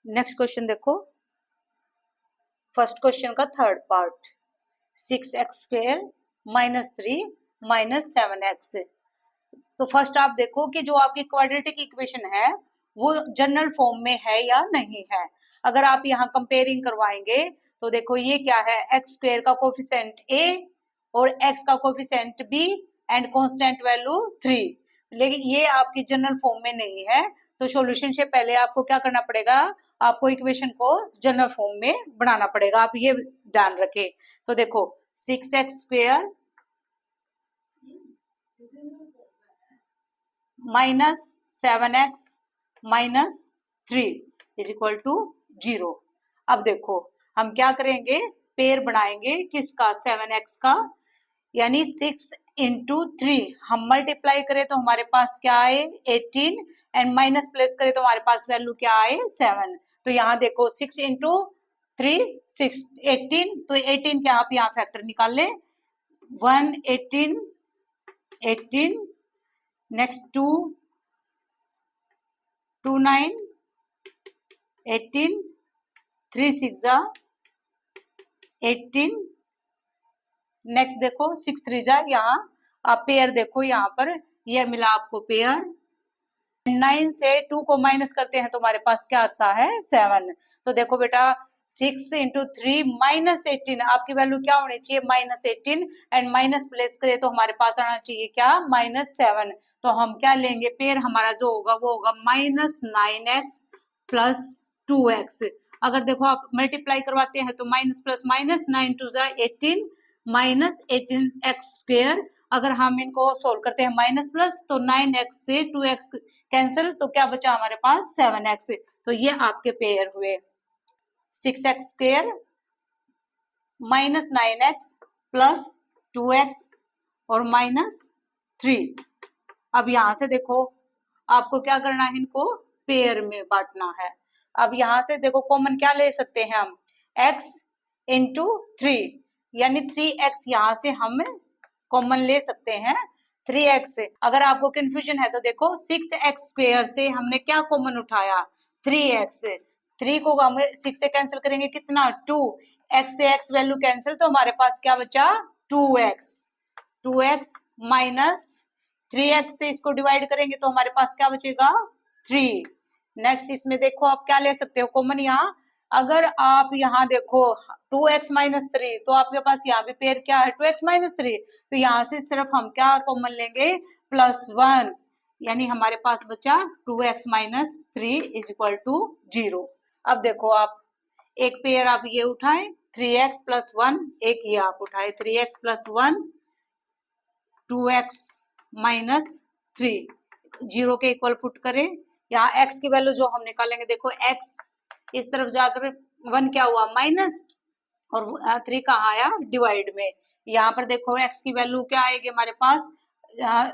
Next question देखो, first question का third part, 6x² - 3 - 7x। तो फर्स्ट आप देखो कि जो आपकी क्वाड्रेटिक इक्वेशन है वो जनरल फॉर्म में है या नहीं है। अगर आप यहाँ कंपेयरिंग करवाएंगे तो देखो ये क्या है, x² का कोफिशिएंट a और x का coefficient b and constant value 3, लेकिन ये आपकी जनरल फॉर्म में नहीं है। तो सॉल्यूशन से पहले आपको क्या करना पड़ेगा, आपको इक्वेशन को जनरल फॉर्म में बनाना पड़ेगा, आप ये ध्यान रखें। तो देखो 6x² minus 7x minus 3 is equal to 0। अब देखो हम क्या करेंगे, पेयर बनाएंगे किसका, 7x का, यानी 6 इंटू 3 हम मल्टीप्लाई करें तो हमारे पास क्या आए 18 एंड माइनस प्लेस करें तो हमारे पास वैल्यू क्या आए 7। तो यहाँ देखो 6 इंटू 3 6 18, तो 18 क्या आप यहाँ फैक्टर निकाल ले, 1 18 18, नेक्स्ट 2 2 9 18, 3 6 18, नेक्स्ट देखो 6 3 जा, यहाँ आप पेयर देखो, यहाँ पर ये मिला आपको पेयर। 9 से 2 को माइनस करते हैं तो हमारे पास क्या आता है 7। तो देखो बेटा 6 इंटू 3 माइनस 18, आपकी वैल्यू क्या होनी चाहिए माइनस 18 एंड माइनस प्लेस करे तो हमारे पास आना चाहिए क्या -7। तो हम क्या लेंगे, पेयर हमारा जो होगा वो होगा -9x प्लस 2x। अगर देखो आप मल्टीप्लाई करवाते हैं तो माइनस प्लस माइनस 9 2 18 -18x²। अगर हम इनको सोल्व करते हैं माइनस प्लस तो 9x से 2x कैंसिल, तो क्या बचा हमारे पास 7x। तो ये आपके पेयर हुए 6x² minus 9x plus 2x और -3। अब यहां से देखो आपको क्या करना है, इनको पेयर में बांटना है। अब यहां से देखो कॉमन क्या ले सकते हैं हम, x इंटू 3, यानी 3x यहाँ से हम कॉमन ले सकते हैं 3x। अगर आपको कंफ्यूजन है तो देखो 6x² से हमने क्या कॉमन उठाया 3x, 3 को हम 6 से कैंसिल करेंगे कितना 2, x से x वैल्यू कैंसिल तो हमारे पास क्या बचा 2x माइनस 3x से इसको डिवाइड करेंगे तो हमारे पास क्या बचेगा 3। नेक्स्ट इसमें देखो आप क्या ले सकते हो कॉमन, यहाँ अगर आप यहाँ देखो 2x माइनस 3 तो आपके पास यहाँ भी पेयर क्या है 2x माइनस 3, तो यहाँ से सिर्फ हम क्या कॉमन लेंगे +1, यानी हमारे पास बचा 2x minus 3 is equal to 0। अब देखो आप एक पेयर आप ये उठाएं 3x प्लस 1, एक ये आप उठाए 3x प्लस 1 2x माइनस 3, 0 के इक्वल पुट करें। यहाँ x की वैल्यू जो हम निकालेंगे देखो x इस तरफ जाकर 1 क्या हुआ माइनस और 3 कहाँ आया डिवाइड में। यहाँ पर देखो x की वैल्यू क्या आएगी हमारे पास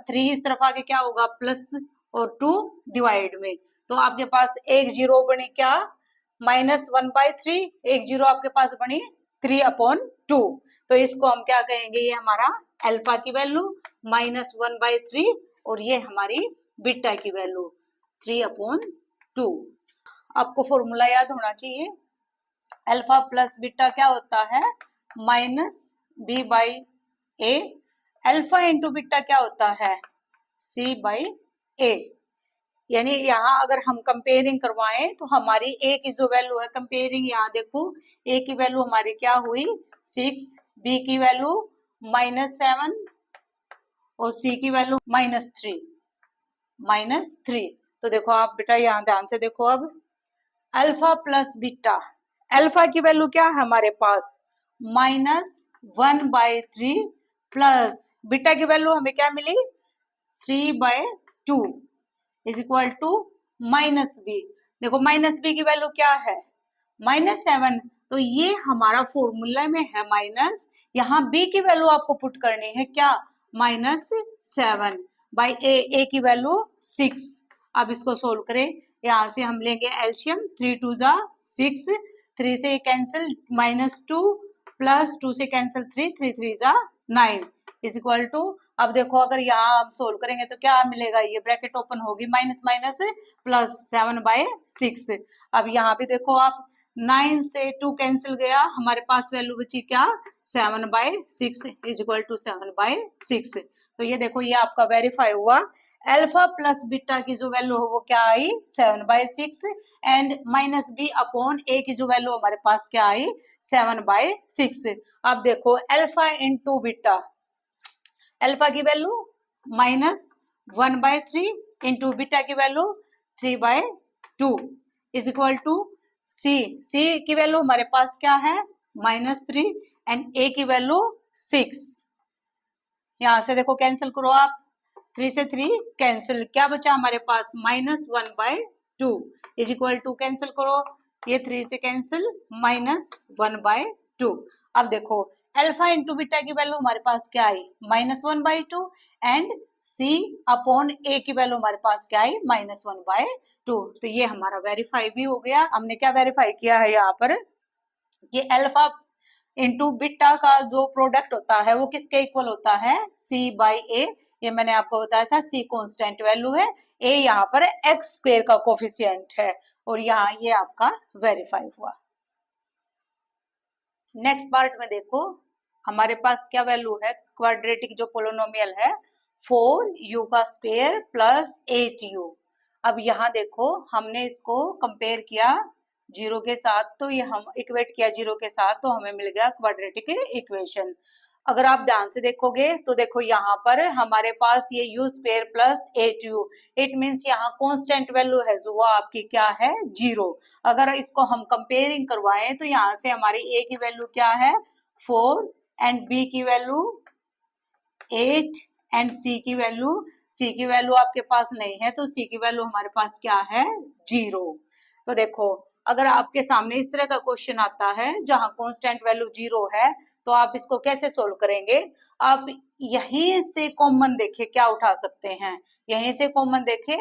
3 इस तरफ आगे क्या होगा प्लस और 2 डिवाइड में, तो आपके पास एक 0 बनी क्या -1/3, एक 0 आपके पास बनी 3/2। तो इसको हम क्या कहेंगे, ये हमारा अल्फा की वैल्यू -1/3 और ये हमारी बीटा की वैल्यू 3/2। आपको फॉर्मूला याद होना चाहिए, अल्फा प्लस बीटा क्या होता है -b/a, अल्फा इंटू बीटा क्या होता है c/a। यानी यहाँ अगर हम कंपेयरिंग करवाएं तो हमारी a की जो वैल्यू है कंपेयरिंग, यहाँ देखो a की वैल्यू हमारी क्या हुई 6, b की वैल्यू -7 और c की वैल्यू -3। तो देखो आप बेटा यहाँ ध्यान से देखो, अब अल्फा प्लस बीटा, अल्फा की वैल्यू क्या है हमारे पास -1/3 प्लस बीटा की वैल्यू हमें क्या मिली 3/2 इज इक्वल टू -b। देखो -b की वैल्यू क्या है -7, तो ये हमारा फॉर्मूला में है माइनस, यहाँ b की वैल्यू आपको पुट करनी है क्या -7/a की वैल्यू 6। अब इसको सोल्व करें, यहाँ से हम लेंगे एल्शियम 3 2 6, 3 से कैंसिल -2 प्लस 2 से कैंसिल 3 3 3 9 इज इक्वल टू अब देखो अगर यहाँ हम सोल्व करेंगे तो क्या मिलेगा, ये ब्रैकेट ओपन होगी, माइनस माइनस प्लस 7/6। अब यहाँ भी देखो आप 9 से 2 कैंसिल गया, हमारे पास वैल्यू बची क्या, 7/6 इज इक्वल टू 7/6। तो ये देखो ये आपका वेरीफाई हुआ। अल्फा प्लस बीटा की जो वैल्यू हो वो क्या आई, 7/6, एंड माइनस बी अपॉन ए की जो वैल्यू हमारे पास क्या आई, 7/6। अब देखो अल्फा इंटू बीटा, अल्फा की वैल्यू -1/3 इंटू बीटा की वैल्यू 3/2 इज इक्वल टू सी। सी की वैल्यू हमारे पास क्या है, -3 एंड ए की वैल्यू 6। यहां से देखो कैंसिल करो आप, 3 से 3 कैंसिल, क्या बचा हमारे पास, -1/2 इज इक्वल टू, कैंसिल करो, ये 3 से कैंसिल, -1/2। अब देखो अल्फा इंटू बीटा की वैल्यू हमारे पास क्या आई, -1/2 एंड सी अपॉन ए की वैल्यू हमारे पास क्या आई, -1/2। तो ये हमारा वेरीफाई भी हो गया। हमने क्या वेरीफाई किया है यहाँ पर, कि अल्फा इंटू बीटा का जो प्रोडक्ट होता है वो किसके इक्वल होता है, C/A। ये मैंने आपको बताया था, C कांस्टेंट वैल्यू है, A यहाँ पर एक्स स्क्वायर का कोफिशिएंट है, और यहाँ ये आपका वेरीफाई हुआ। नेक्स्ट पार्ट में देखो हमारे पास क्या वैल्यू है, क्वाड्रेटिक जो पोलिनोमियल है 4u का स्क्वायर प्लस 8u। अब यहाँ देखो हमने इसको कंपेयर किया जीरो के साथ, तो ये हम इक्वेट किया जीरो के साथ, तो हमें मिल गया क्वाड्रेटिक इक्वेशन। अगर आप ध्यान से देखोगे तो देखो यहाँ पर हमारे पास ये u square plus 8u, it means यहाँ कांस्टेंट वैल्यू है जो वो आपकी क्या है, 0। अगर इसको हम कंपेयरिंग करवाएं तो यहाँ से हमारी a की वैल्यू क्या है, 4 एंड b की वैल्यू 8 एंड c की वैल्यू आपके पास नहीं है, तो c की वैल्यू हमारे पास क्या है, 0। तो देखो अगर आपके सामने इस तरह का क्वेश्चन आता है जहां कांस्टेंट वैल्यू 0 है, तो आप इसको कैसे सोल्व करेंगे, आप यहीं से कॉमन देखे क्या उठा सकते हैं, यहीं से कॉमन देखे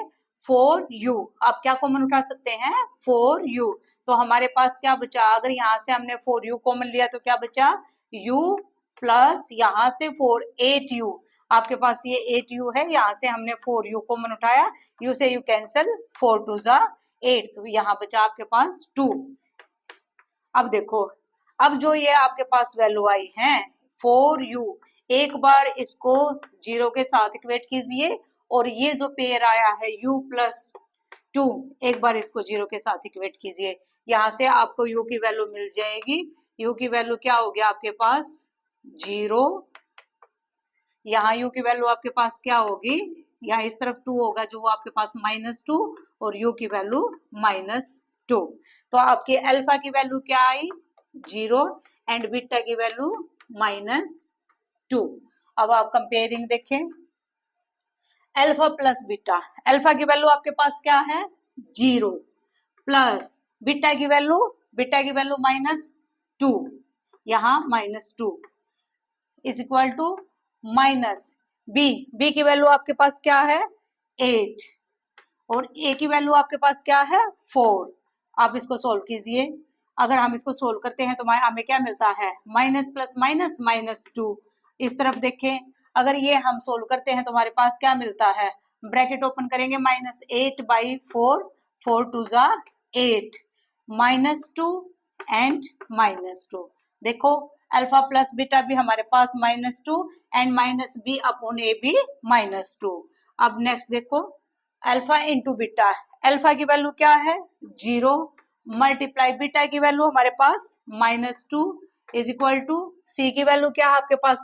4u, आप क्या कॉमन उठा सकते हैं, 4u। तो हमारे पास क्या बचा, अगर यहाँ से हमने 4u कॉमन लिया तो क्या बचा, u प्लस यहाँ से 8u, आपके पास ये 8u है, यहाँ से हमने 4u कॉमन उठाया, u से u कैंसिल, 4 2 जा 8, तो यहाँ बचा आपके पास 2। अब देखो अब जो ये आपके पास वैल्यू आई है 4u, एक बार इसको 0 के साथ इक्वेट कीजिए, और ये जो पेयर आया है u प्लस 2, एक बार इसको 0 के साथ इक्वेट कीजिए, यहाँ से आपको u की वैल्यू मिल जाएगी। u की वैल्यू क्या हो गया आपके पास, 0, यहाँ u की वैल्यू आपके पास क्या होगी, यहाँ इस तरफ 2 होगा जो आपके पास -2, और u की वैल्यू -2। तो आपके अल्फा की वैल्यू क्या आई, 0 एंड बीटा की वैल्यू -2। अब आप कंपेयरिंग देखें, अल्फा प्लस बीटा, अल्फा की वैल्यू आपके पास क्या है, 0 प्लस बीटा की वैल्यू -2, यहाँ -2 is equal to minus B की वैल्यू आपके पास क्या है, 8, और ए की वैल्यू आपके पास क्या है, 4। आप इसको सोल्व कीजिए, अगर हम इसको सोल्व करते हैं तो हमें क्या मिलता है, माइनस प्लस माइनस -2। इस तरफ देखें, अगर ये हम सोल्व करते हैं तो हमारे पास क्या मिलता है, ब्रैकेट ओपन करेंगे, -8/4, 4 2 जा 8, -2 एंड -2। देखो अल्फा प्लस बीटा भी हमारे पास -2 एंड माइनस बी अपॉन ए भी -2। अब नेक्स्ट देखो अल्फा इंटू बीटा, अल्फा की वैल्यू क्या है, 0 मल्टीप्लाई बीटा की वैल्यू हमारे पास -2 इज इक्वल टू सी की वैल्यू क्या है आपके पास,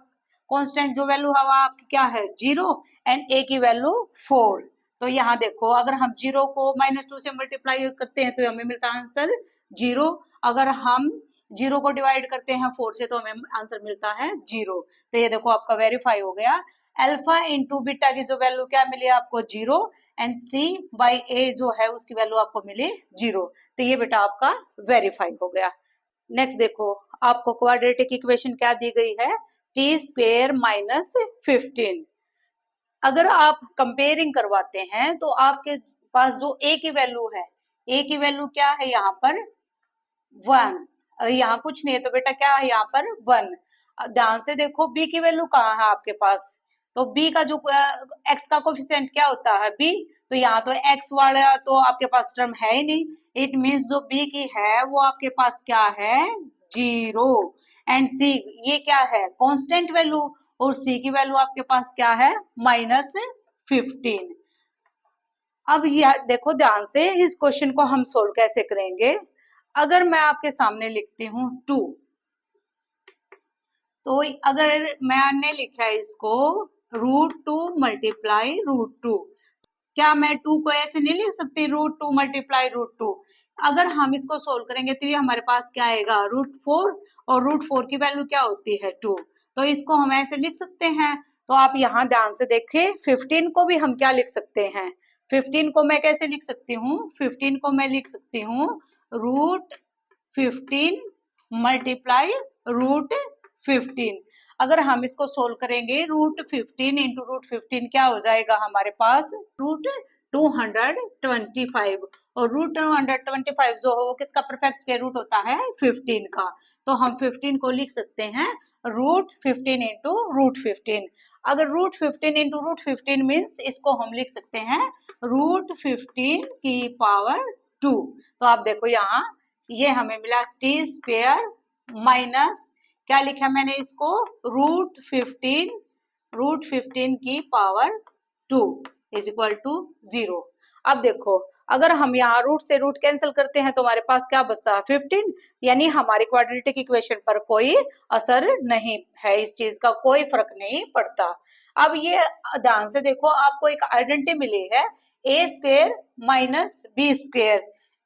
कांस्टेंट जो वैल्यू है आपकी क्या है, 0 एंड ए की वैल्यू 4। तो यहाँ देखो अगर हम 0 को -2 से मल्टीप्लाई करते हैं तो हमें मिलता है आंसर 0, अगर हम 0 को डिवाइड करते हैं 4 से तो हमें आंसर मिलता है 0। तो ये देखो आपका वेरीफाई हो गया, अल्फा इंटू बीटा की जो वैल्यू क्या मिली आपको, 0 एंड C/A जो है उसकी वैल्यू आपको मिली 0। तो ये बेटा आपका वेरीफाई हो गया। नेक्स्ट देखो आपको क्वाड्रेटिक इक्वेशन क्या दी गई है, t² - 15। अगर आप कंपेयरिंग करवाते हैं तो आपके पास जो a की वैल्यू है, a की वैल्यू क्या है यहाँ पर 1, यहाँ कुछ नहीं है तो बेटा क्या है यहाँ पर 1। ध्यान से देखो b की वैल्यू कहाँ है आपके पास, तो b का जो x का कोफिशिएंट क्या होता है b, तो यहाँ तो x वाला तो आपके पास टर्म है ही नहीं, इट मीन्स जो b की है वो आपके पास क्या है 0। एंड c ये क्या है कांस्टेंट वैल्यू, और c की वैल्यू आपके पास क्या है -15। अब यह देखो ध्यान से, इस क्वेश्चन को हम सोल्व कैसे करेंगे। अगर मैं आपके सामने लिखती हूँ 2, तो अगर मैंने लिखा है इसको √2 मल्टीप्लाई √2, क्या मैं 2 को ऐसे नहीं लिख सकती √2 मल्टीप्लाई √2। अगर हम इसको सोल्व करेंगे तो ये हमारे पास क्या आएगा √4, और √4 की वैल्यू क्या होती है 2, तो इसको हम ऐसे लिख सकते हैं। तो आप यहाँ ध्यान से देखें, 15 को भी हम क्या लिख सकते हैं, 15 को मैं कैसे लिख सकती हूँ, 15 को मैं लिख सकती हूँ √15 मल्टीप्लाई √15। अगर हम इसको सोल्व करेंगे √15 इंटू √15 क्या हो जाएगा हमारे पास √225, और √225 जो हो वो किसका परफेक्ट स्क्वायर रूट होता है 15 का। तो हम 15 को लिख सकते हैं √15 इंटू √15। अगर √15 इंटू √15 मीन्स इसको हम लिख सकते हैं √15 की पावर 2। तो आप देखो यहाँ ये हमें मिला t² माइनस क्या लिखा मैंने इसको √15 की पावर 2 इज इक्वल टू 0। अब देखो अगर हम यहाँ रूट से रूट कैंसिल करते हैं तो हमारे पास क्या बचता है 15, यानी हमारी क्वाड्रेटिक इक्वेशन पर कोई असर नहीं है, इस चीज का कोई फर्क नहीं पड़ता। अब ये ध्यान से देखो, आपको एक आइडेंटिटी मिली है a² minus b²।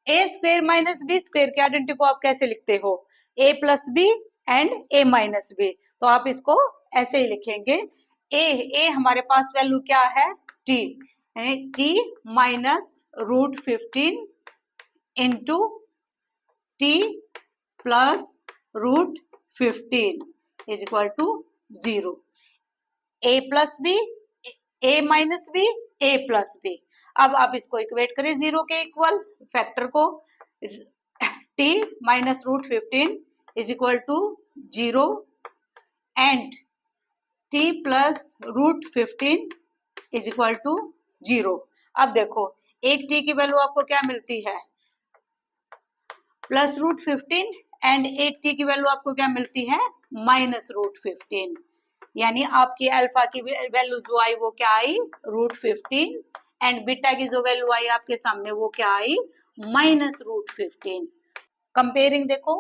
a² minus b² की आइडेंटिटी को आप कैसे लिखते हो, a plus B and a minus B, तो आप इसको ऐसे ही लिखेंगे a हमारे पास वैल्यू क्या है t, t minus √15 into t plus √15 is equal to 0। a plus B, a minus B, a plus B. अब आप इसको इक्वेट करें 0 के इक्वल फैक्टर को, t minus √15 is equal to 0 and t plus √15 is equal to 0। अब देखो एक t की वैल्यू आपको क्या मिलती है प्लस √15, एंड एक t की वैल्यू आपको क्या मिलती है माइनस √15, यानी आपकी अल्फा की वैल्यू जो आई वो क्या आई √15, एंड बीटा की जो वैल्यू आई आपके सामने वो क्या आई माइनस √15। कंपेयरिंग देखो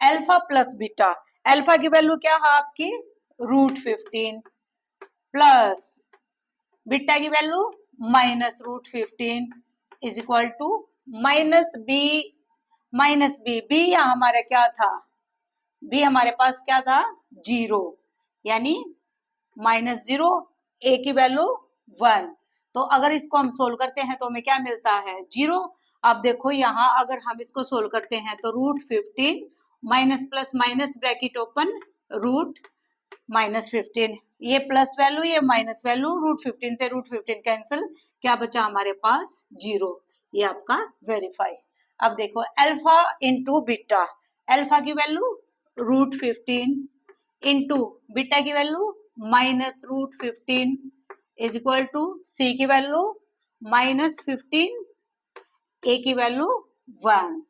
अल्फा प्लस बीटा, अल्फा की वैल्यू क्या है आपकी √15 प्लस बीटा की value minus √15 is equal to minus B. B यहाँ हमारा क्या था, बी हमारे पास क्या था 0, यानी -0, ए की वैल्यू 1। तो अगर इसको हम सोल्व करते हैं तो हमें क्या मिलता है 0। अब देखो यहाँ अगर हम इसको सोल्व करते हैं तो √15 minus plus minus bracket open -15, ये प्लस वैल्यू ये माइनस वैल्यू, √15 से √15 कैंसिल, क्या बचा हमारे पास 0, ये आपका वेरीफाई। अब देखो अल्फा इंटू बीटा, अल्फा की वैल्यू √15 इंटू बीटा की value minus √15 is equal to C की वैल्यू -15, ए की वैल्यू 1।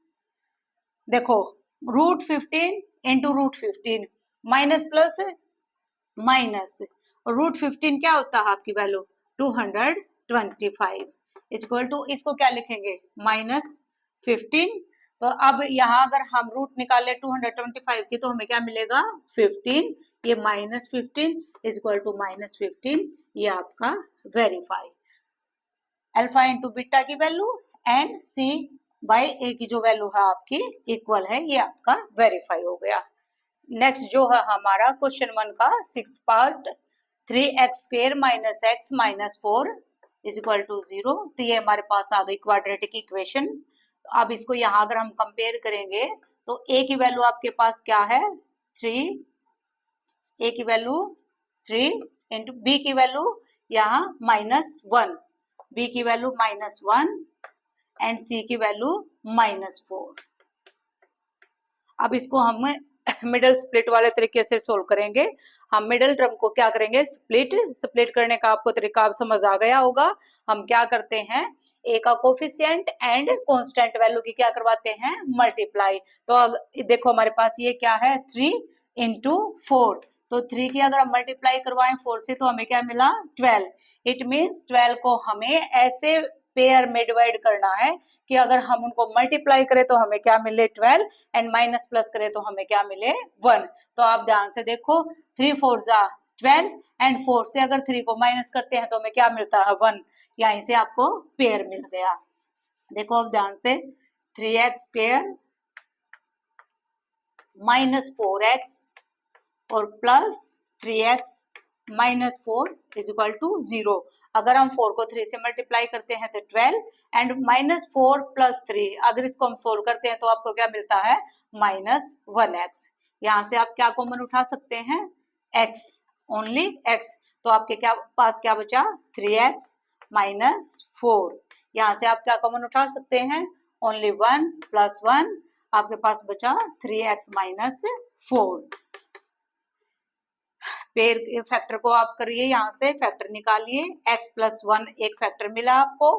देखो √15 इंटू √15 माइनस प्लस माइनस, √15 क्या होता है आपकी वैल्यू 225 इक्वल टू, इसको क्या लिखेंगे -15। तो अब यहाँ अगर हम रूट निकाले 225 की तो हमें क्या मिलेगा 15, ये -15 इक्वल टू -15, ये आपका वेरीफाई। अल्फा इंटू बीटा की वैल्यू एंड सी बाई ए की जो वैल्यू है आपकी इक्वल है, ये आपका वेरीफाई हो गया। नेक्स्ट जो है हमारा क्वेश्चन 1 का 6th part, 3x² minus x minus 4 is equal to 0। तो ये हमारे पास आ गई क्वाड्रेटिक इक्वेशन। अब इसको यहाँ अगर हम कंपेयर करेंगे तो a की वैल्यू आपके पास क्या है 3, a की वैल्यू 3 इंटू b की वैल्यू यहाँ -1, b की वैल्यू -1 एंड c की वैल्यू -4। अब इसको हम मिडल स्प्लिट वाले तरीके से सोल्व करेंगे। हम मिडिल टर्म को क्या करेंगे, स्प्लिट करने का आपको तरीका आप समझ आ गया होगा। हम क्या करते हैं, ए का कोफिशिएंट एंड कांस्टेंट वैल्यू की क्या करवाते हैं, मल्टीप्लाई। तो देखो हमारे पास ये क्या है, 3 इंटू 4, तो 3 की अगर हम मल्टीप्लाई करवाएं 4 से तो हमें क्या मिला, 12। इट मीन्स 12 को हमें ऐसे पेयर में डिवाइड करना है कि अगर हम उनको मल्टीप्लाई करें तो हमें क्या मिले, 12, एंड माइनस प्लस करें तो हमें क्या मिले, 1। तो आप ध्यान से देखो, 3 4 जा 12, एंड 4 से अगर 3 को माइनस करते हैं तो हमें क्या मिलता है, 1। यहीं से आपको पेयर मिल गया। देखो अब ध्यान से, 3x स्क्वायर माइनस 4x और plus 3x minus 4 is equal to 0। अगर हम 4 को 3 से मल्टीप्लाई करते हैं तो 12, एंड माइनस 4 प्लस 3 अगर इसको हम सोल्व करते हैं तो आपको क्या मिलता है, माइनस 1x। यहाँ से आप क्या कॉमन उठा सकते हैं, x, ओनली x। तो आपके पास क्या बचा, 3x माइनस 4। यहाँ से आप क्या कॉमन उठा सकते हैं, ओनली 1 प्लस 1, आपके पास बचा 3x माइनस 4। पेयर फैक्टर को आप करिए, यहाँ से फैक्टर निकालिए, x प्लस 1 एक फैक्टर मिला आपको,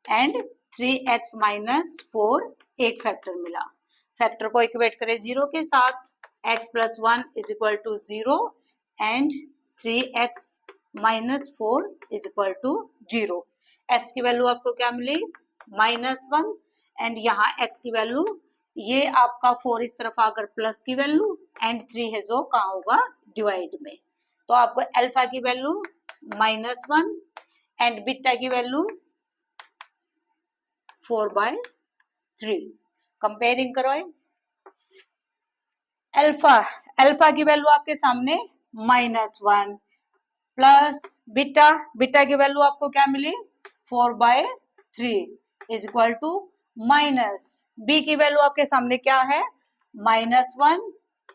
एंड 3x माइनस 4 एक फैक्टर मिला। फैक्टर को इक्वेट करें 0 के साथ, x plus 1 is equal to 0 and 3x minus 4 is equal to 0। x की वैल्यू आपको क्या मिली, माइनस 1, एंड यहाँ x की वैल्यू, ये आपका 4 इस तरफ आकर प्लस की वैल्यू, एंड 3 है जो कहाँ होगा, डिवाइड में। तो आपको अल्फा की वैल्यू माइनस 1 एंड बीटा की वैल्यू 4/3। कंपेयरिंग करो, अल्फा की वैल्यू आपके सामने माइनस 1 प्लस बीटा की वैल्यू आपको क्या मिली, 4/3 is equal to minus B की वैल्यू आपके सामने क्या है, माइनस 1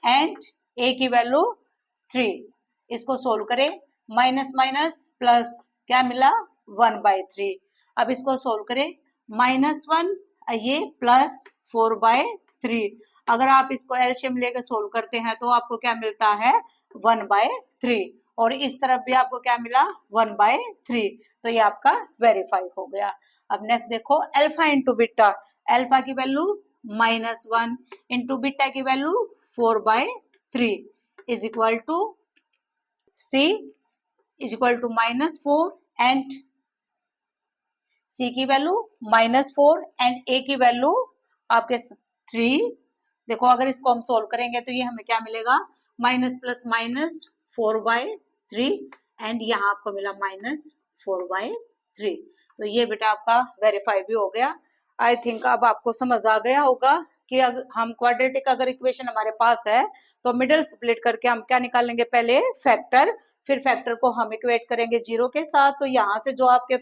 एंड ए की वैल्यू 3। इसको सोल्व करें, माइनस माइनस प्लस क्या मिला, 1/3। अब इसको सोल्व करें, माइनस 1 ये प्लस 4/3। अगर आप इसको एलसीएम लेकर सोल्व करते हैं तो आपको क्या मिलता है, 1/3, और इस तरफ भी आपको क्या मिला, 1/3। तो ये आपका वेरीफाई हो गया। अब नेक्स्ट देखो, अल्फा इंटू बीटा, अल्फा की वैल्यू माइनस 1 इंटू बीटा की value 4/3 is equal to C is equal to minus 4 and C की वैल्यू माइनस 4 एंड A की वैल्यू आपके 3। देखो अगर इसको हम सोल्व करेंगे तो ये हमें क्या मिलेगा, माइनस प्लस माइनस 4/3, एंड यहाँ आपको मिला माइनस 4/3। तो ये बेटा आपका वेरीफाई भी हो गया। आई थिंक अब आपको समझ आ गया होगा कि अगर हम क्वाड्रेटिक अगर इक्वेशन हमारे पास है तो मिडिल स्प्लिट करके हम क्या निकालेंगे, पहले फैक्टर, फिर फैक्टर को हम इक्वेट करेंगे 0 के साथ। तो यहाँ से जो आपके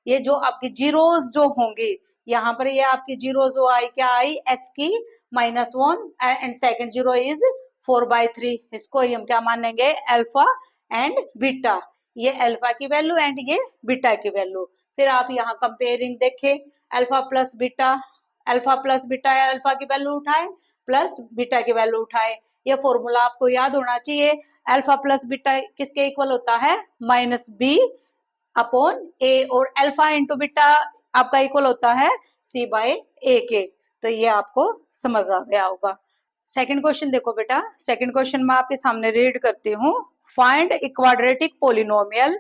ये जो आपकी जीरोज जो होंगी, यहाँ पर ये आपकी जीरो जो आई क्या आई, x की minus 1 and second zero is 4/3। इसको हम क्या मानेंगे, अल्फा एंड बीटा, ये अल्फा की वैल्यू एंड ये बीटा की वैल्यू। फिर आप यहाँ कंपेयरिंग देखें, अल्फा प्लस बीटा अल्फा की वैल्यू उठाए प्लस बीटा की वैल्यू उठाए। ये फॉर्मूला आपको याद होना चाहिए, अल्फा प्लस बीटा किसके इक्वल होता है, माइनस बी अपॉन ए, और अल्फा इंटू बीटा आपका इक्वल होता है C/A के। तो ये आपको समझ आ गया होगा। सेकंड क्वेश्चन देखो बेटा, सेकंड क्वेश्चन मैं आपके सामने रीड करती हूँ। Find a quadratic polynomial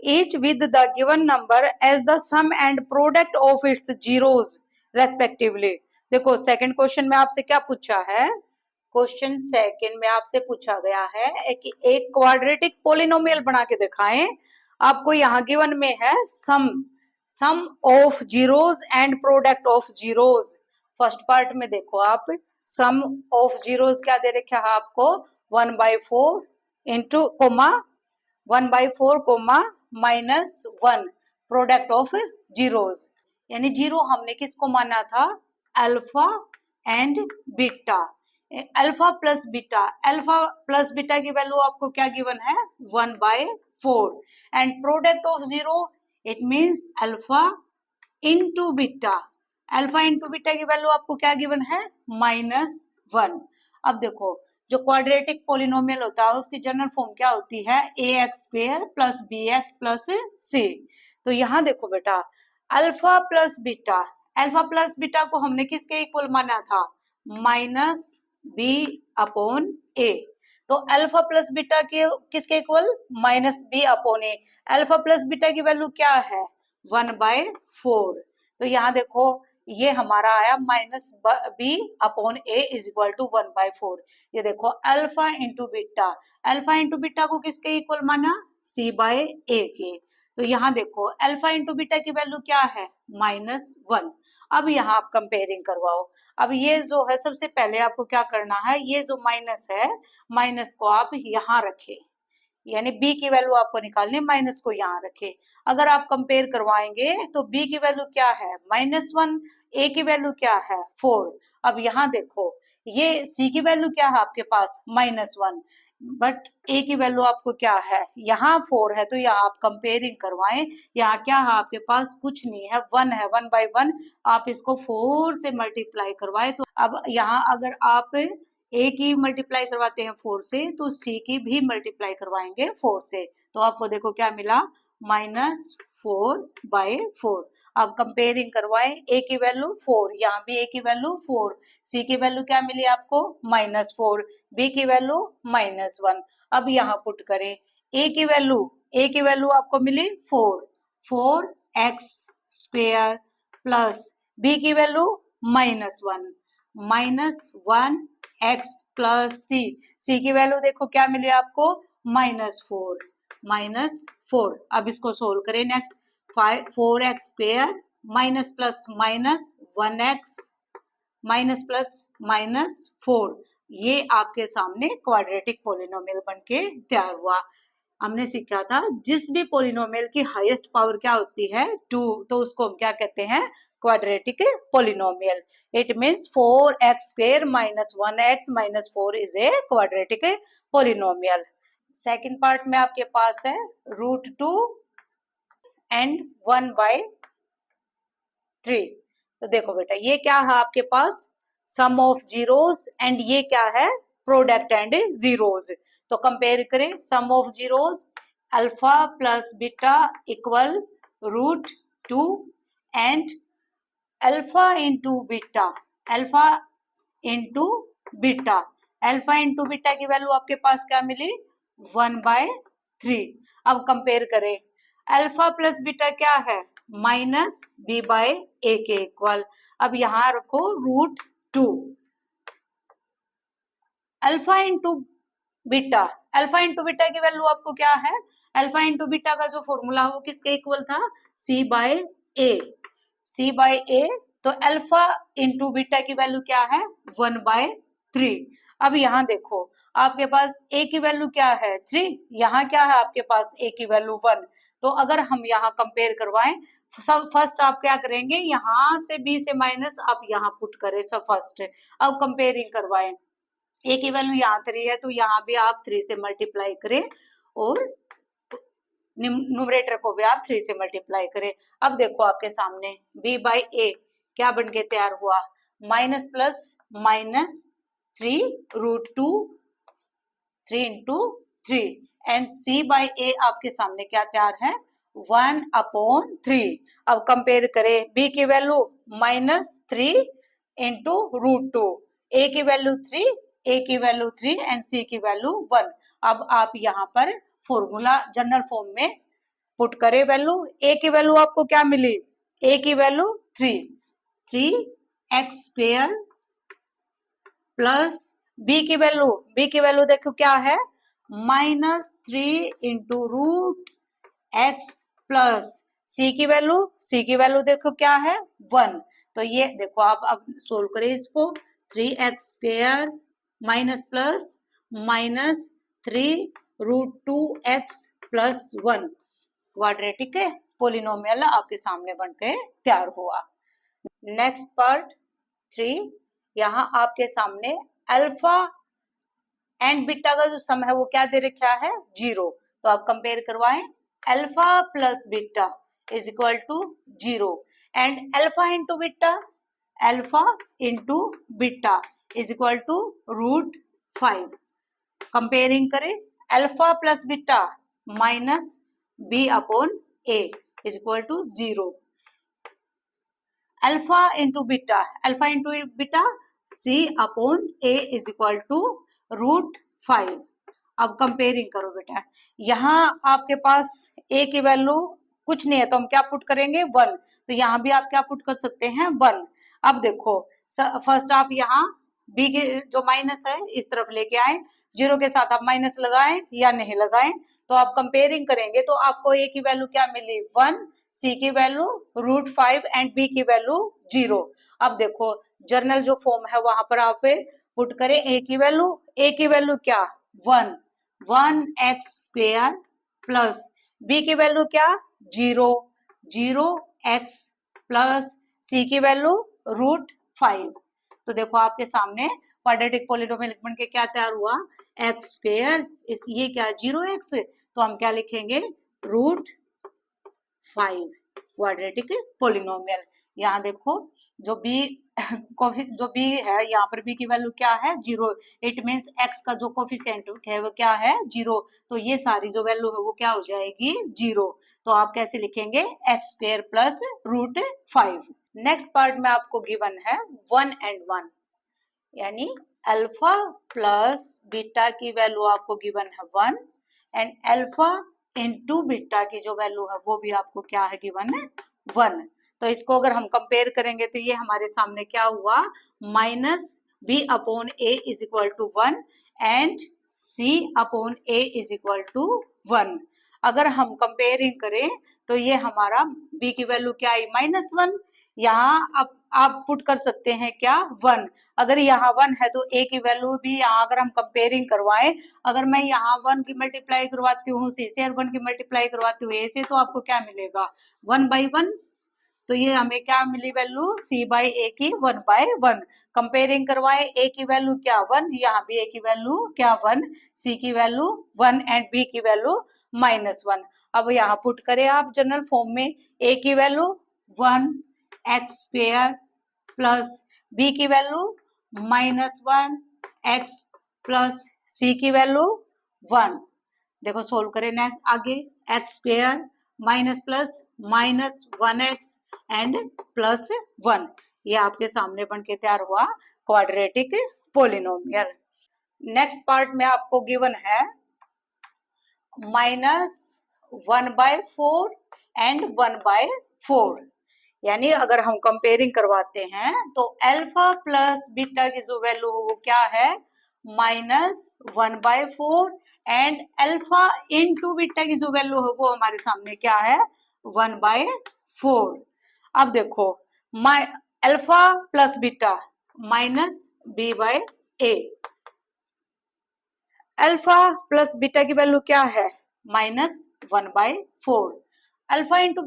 each with the given number as the sum and product of its zeros respectively। देखो सेकंड क्वेश्चन में आपसे क्या पूछा है, क्वेश्चन सेकंड में आपसे पूछा गया है कि एक क्वाड्रेटिक पोलिनोमियल बना के दिखाएं। आपको यहाँ गिवन में है sum of zeros and product of zeros. First part में देखो आप, सम ऑफ जीरोस क्या दे रखा है आपको, 1/4 into comma 1/4 comma minus 1 product of zeros. यानी जीरो हमने किसको माना था, alpha and beta. Alpha plus beta की वैल्यू आपको क्या गिवन है, 1/4, and product of zero it means alpha into beta की वैल्यू आपको क्या गिवन है, -1। अब देखो जो क्वाड्रेटिक पोलिनोमियल होता है उसकी जनरल फॉर्म क्या होती है, A X square plus B X plus C. तो यहाँ देखो बेटा, alpha plus beta, alpha plus beta को हमने किसके इक्वल माना था, माइनस बी अपॉन ए। तो अल्फा प्लस बीटा के किसके equal, minus B upon A. Alpha plus beta की वैल्यू क्या है, 1/4। तो यहाँ देखो ये हमारा आया minus B upon A is equal to 1/4। ये देखो alpha into beta, alpha into beta को किसके इक्वल माना, सी बाय ए के। तो यहाँ देखो अल्फा इंटू बीटा की वैल्यू क्या है, -1। अब यहाँ आप कंपेयरिंग करवाओ। अब ये जो है सबसे पहले आपको क्या करना है, ये जो माइनस है, माइनस को आप यहाँ रखें, यानी b की वैल्यू आपको निकालनी, माइनस को यहाँ रखे। अगर आप कंपेयर करवाएंगे तो b की वैल्यू क्या है, -1, a की वैल्यू क्या है, 4। अब यहाँ देखो ये c की वैल्यू क्या है आपके पास, -1, बट a की वैल्यू आपको क्या है, यहाँ 4 है। तो यहाँ आप कंपेयरिंग करवाएं, यहाँ क्या है आपके पास, कुछ नहीं है, 1 है, 1/1। आप इसको 4 से मल्टीप्लाई करवाए। तो अब यहाँ अगर आप ए की मल्टीप्लाई करवाते हैं 4 से, तो सी की भी मल्टीप्लाई करवाएंगे 4 से। तो आपको देखो क्या मिला, -4/4। अब कंपेयरिंग करवाएं, ए की वैल्यू 4, यहाँ भी ए की वैल्यू 4, सी की वैल्यू क्या मिली आपको, -4, बी की वैल्यू -1। अब यहाँ पुट करें, ए की वैल्यू आपको मिली 4x स्क्वेयर प्लस बी की वैल्यू -1 x प्लस सी की वैल्यू देखो क्या मिली आपको, -4। अब इसको सोल्व करें। Next 4x square minus plus minus 1x minus plus -4, ये आपके सामने क्वाड्रेटिक पोलिनोमियल बनके तैयार हुआ। हमने सीखा था जिस भी पोलिनोमियल की हाईएस्ट पावर क्या होती है, 2, तो उसको हम क्या कहते हैं, quadratic polynomial. It means 4x square minus 1x minus 4 is a quadratic polynomial. Second part में आपके पास है √2 एंड 1/3। तो देखो बेटा ये क्या है आपके पास, सम ऑफ जीरोस, एंड ये क्या है, प्रोडक्ट एंड जीरोस। तो कंपेयर करें, sum of zeros, alpha plus beta equal √2 and alpha into beta, alpha into beta, alpha into beta की वैल्यू आपके पास क्या मिली, 1/3। अब कंपेयर करें, अल्फा प्लस बीटा क्या है, -b/a के इक्वल। अब यहाँ रखो √2, alpha into beta, alpha into beta की वैल्यू आपको क्या है, अल्फा इंटू बीटा का जो फॉर्मूला वो किसके इक्वल था, c/a। तो अल्फा इंटू बीटा की वैल्यू क्या है, 1/3। अब यहाँ देखो आपके पास a की वैल्यू क्या है, 3, यहाँ क्या है आपके पास, a की वैल्यू 1। तो अगर हम यहाँ कंपेयर करवाएं, फर्स्ट आप क्या करेंगे, यहाँ से b से माइनस आप यहाँ पुट करें सब फर्स्ट। अब कंपेयरिंग करवाएं, a की वैल्यू यहाँ 3 है, तो यहाँ भी आप 3 से मल्टीप्लाई करें और न्यूमरेटर को भी आप 3 से मल्टीप्लाई करें। अब देखो आपके सामने b/a क्या बन के तैयार हुआ, minus plus minus 3√2, 3 into 3, and c/a आपके सामने क्या तैयार है, 1/3। अब कंपेयर करें, b की वैल्यू -3 इंटू √2, a की वैल्यू 3, a की वैल्यू 3 एंड c की वैल्यू 1। अब आप यहाँ पर फॉर्मूला जनरल फॉर्म में पुट करें वैल्यू, a की वैल्यू आपको क्या मिली, a की value 3x square plus b की वैल्यू देखो क्या है, -3 इंटू √x प्लस c की वैल्यू देखो क्या है, 1। तो ये देखो आप अब सोल्व करें इसको, 3x square minus plus -3 √2x plus 1, quadratic polynomial आपके सामने बनकर तैयार हुआ। नेक्स्ट पार्ट 3, यहाँ आपके सामने अल्फा एंड बीटा का जो सम है वो क्या दे रखा है, 0। तो आप कंपेयर करवाएं, alpha plus beta is equal to 0 and alpha into beta is equal to 5। Comparing करें, alpha plus beta minus B upon A is equal to 0। Alpha into beta C upon A is equal to √5। अब comparing करो बेटा, यहाँ आपके पास ए की value कुछ नहीं है तो हम क्या पुट करेंगे 1, तो यहाँ भी आप क्या पुट कर सकते हैं 1। अब देखो फर्स्ट आप यहाँ बी के जो माइनस है इस तरफ लेके आए, 0 के साथ आप माइनस लगाएं या नहीं लगाएं, तो आप कंपेयरिंग करेंगे तो आपको ए की वैल्यू क्या मिली 1, सी की वैल्यू √5 एंड बी की वैल्यू 0। अब देखो जर्नल जो फॉर्म है वहां पर आप पुट करें ए की वैल्यू क्या 1x² प्लस बी की वैल्यू क्या 0x प्लस सी की वैल्यू √5। तो देखो आपके सामने क्वाड्रेटिक पॉलिनोमियल बन के क्या तैयार हुआ x², ये क्या 0x, तो हम क्या लिखेंगे √5 क्वाड्रेटिक पॉलिनोमियल। यहाँ देखो जो b है यहाँ पर b की वैल्यू क्या है 0, इट मीन्स x का जो कोफिशिएंट है वो क्या है 0, तो ये सारी जो वैल्यू है वो क्या हो जाएगी 0। तो आप कैसे लिखेंगे x² प्लस √5। नेक्स्ट पार्ट में आपको गिवन है 1 and 1, यानी अल्फा प्लस बीटा की वैल्यू आपको गिवन है 1 एंड अल्फा इंटू बीटा की जो वैल्यू है वो भी आपको क्या है गिवन है 1। तो इसको अगर हम कंपेयर करेंगे तो ये हमारे सामने क्या हुआ minus B upon A is equal to 1 and C upon A is equal to 1। अगर हम कंपेयरिंग करें तो ये हमारा बी की वैल्यू क्या आई -1, यहाँ आप पुट कर सकते हैं क्या 1। अगर यहाँ 1 है तो a की वैल्यू भी यहाँ अगर हम कंपेयरिंग करवाएं, अगर मैं यहाँ 1 की मल्टीप्लाई करवाती हूँ c से और 1 की मल्टीप्लाई करवाती हूँ a से, तो आपको क्या मिलेगा 1/1। तो ये हमें क्या मिली वैल्यू c/a की 1/1। कंपेयरिंग करवाए a की वैल्यू क्या 1, यहाँ भी a की वैल्यू क्या 1, c की वैल्यू 1 एंड b की वैल्यू -1। अब यहाँ पुट करें आप जनरल फॉर्म में, a की वैल्यू 1x² प्लस b की वैल्यू -1x प्लस c की वैल्यू 1। देखो सोल्व करें नेक्स्ट आगे, x² minus plus -1x and plus 1, ये आपके सामने बन के तैयार हुआ क्वाड्रेटिक पॉलिनोमियल। नेक्स्ट पार्ट में आपको गिवन है -1/4 एंड 1/4, यानी अगर हम कंपेयरिंग करवाते हैं तो अल्फा प्लस बीटा की जो वैल्यू हो वो क्या है -1/4 एंड अल्फा इंटू बीटा की जो वैल्यू हो वो हमारे सामने क्या है 1/4। अब देखो alpha plus beta -b/a, alpha plus beta की वैल्यू क्या है -1/4, अल्फा इंटू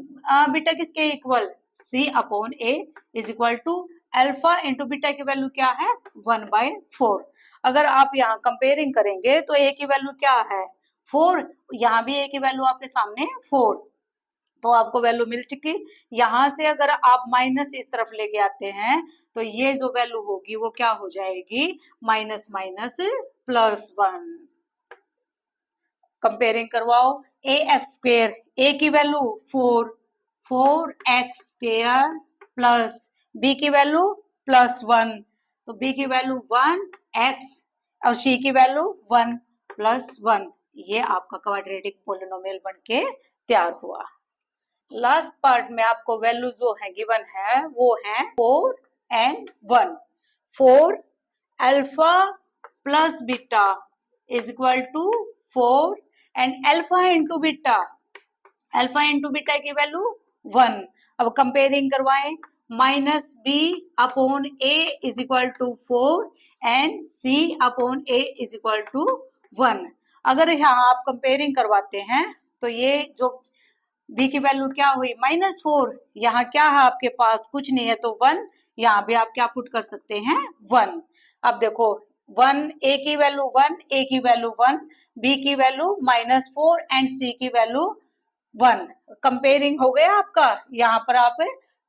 बीटा किसके equal c upon a is equal to alpha into beta की वैल्यू क्या है 1/4। अगर आप यहाँ कंपेयरिंग करेंगे तो a की वैल्यू क्या है 4, यहाँ भी a की वैल्यू आपके सामने 4, तो आपको वैल्यू मिल चुकी। यहाँ से अगर आप माइनस इस तरफ लेके आते हैं तो ये जो वैल्यू होगी वो क्या हो जाएगी -+1। कंपेयरिंग करवाओ ax², a की वैल्यू 4x² प्लस b की वैल्यू +1, तो b की वैल्यू 1x और c की वैल्यू 1 + 1, ये आपका क्वाड्रेटिक पॉलिनोमियल बन के तैयार हुआ। लास्ट पार्ट में आपको वैल्यू जो है गिवन है वो है 4 and 1। 4 alpha plus beta is equal to 4 and alpha into beta की वैल्यू 1। अब कंपेयरिंग करवाएं, -b upon a is equal to 4 and c upon a is equal to 1। अगर यहाँ आप कंपेयरिंग करवाते हैं तो ये जो b की वैल्यू क्या हुई -4, यहाँ क्या है आपके पास कुछ नहीं है तो 1, यहाँ भी आप क्या पुट कर सकते हैं 1। अब देखो 1 a की वैल्यू 1, a की वैल्यू 1, b की वैल्यू -4 एंड c की वैल्यू 1। कंपेयरिंग हो गया आपका, यहाँ पर आप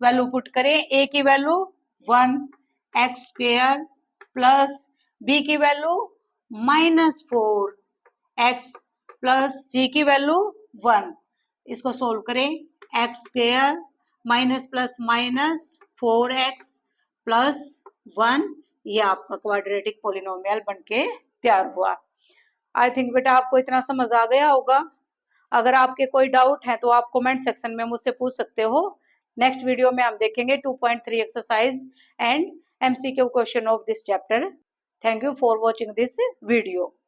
वैल्यू पुट करें, a की वैल्यू 1x² प्लस b की वैल्यू -4x प्लस c की वैल्यू 1। इसको सोल्व करें, x square minus plus minus 4x plus 1, ये आपका क्वाड्रेटिक पोलिनोमियल बनके तैयार हुआ। आई थिंक बेटा आपको इतना समझ आ गया होगा। अगर आपके कोई डाउट है तो आप कमेंट सेक्शन में मुझसे पूछ सकते हो। नेक्स्ट वीडियो में हम देखेंगे 2.3 exercise and MCQ question of this chapter. Thank you for watching this video.